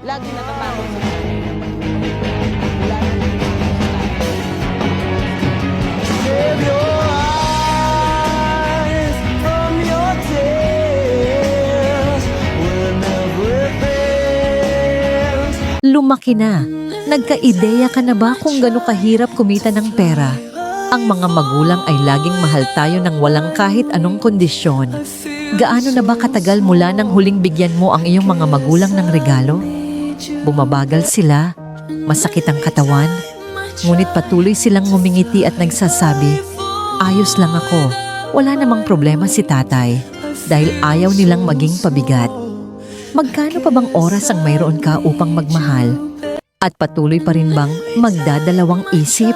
Lagi natatakot si nanay na maging pabigat. Mula nung Save your eyes from your tears when everything's Lumaki na. Nagka-ideya ka na ba kung gaano kahirap kumita ng pera? Ang mga magulang ay laging mahal tayo ng walang kahit anong kondisyon. Gaano na ba katagal mula nang huling bigyan mo ang iyong mga magulang ng regalo? Bumabagal sila, masakit ang katawan, ngunit patuloy silang ngumingiti at nagsasabi, "Ayos lang ako, wala namang problema si tatay," dahil ayaw nilang maging pabigat. Magkano pa bang oras ang mayroon ka upang magmahal? At patuloy pa rin bang magdadalawang isip?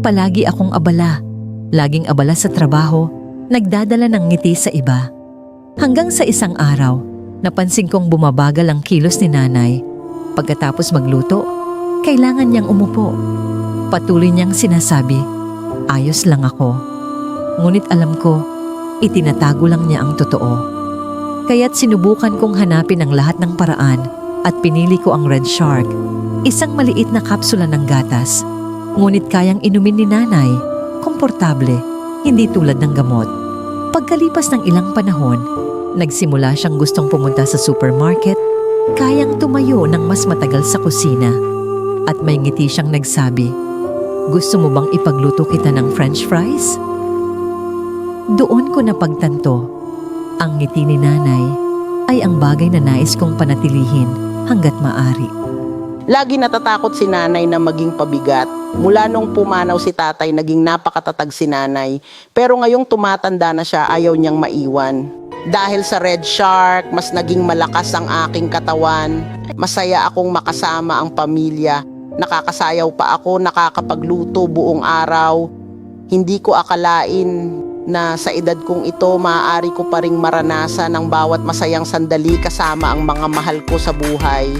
Palagi akong abala. Laging abala sa trabaho, nagdadala ng ngiti sa iba. Hanggang sa isang araw, napansin kong bumabagal ang kilos ni nanay. Pagkatapos magluto, kailangan niyang umupo. Patuloy niyang sinasabi, "Ayos lang ako." Ngunit alam ko, itinatago lang niya ang totoo. Kaya't sinubukan kong hanapin ang lahat ng paraan at pinili ko ang Red Shark, isang maliit na kapsula ng gatas. Ngunit kayang inumin ni nanay, komportable, hindi tulad ng gamot. Pagkalipas ng ilang panahon, nagsimula siyang gustong pumunta sa supermarket, kayang tumayo ng mas matagal sa kusina. At may ngiti siyang nagsabi, "Gusto mo bang ipagluto kita ng French fries?" Doon ko napagtanto, ang ngiti ni nanay ay ang bagay na nais kong panatilihin hanggat maaari. Lagi natatakot si nanay na maging pabigat. Mula nung pumanaw si tatay, naging napakatatag si nanay. Pero ngayong tumatanda na siya, ayaw niyang maiwan. Dahil sa Red Shark, mas naging malakas ang aking katawan. Masaya akong makasama ang pamilya. Nakakasayaw pa ako, nakakapagluto buong araw. Hindi ko akalain na sa edad kong ito, maaari ko pa ring maranasan ang bawat masayang sandali kasama ang mga mahal ko sa buhay.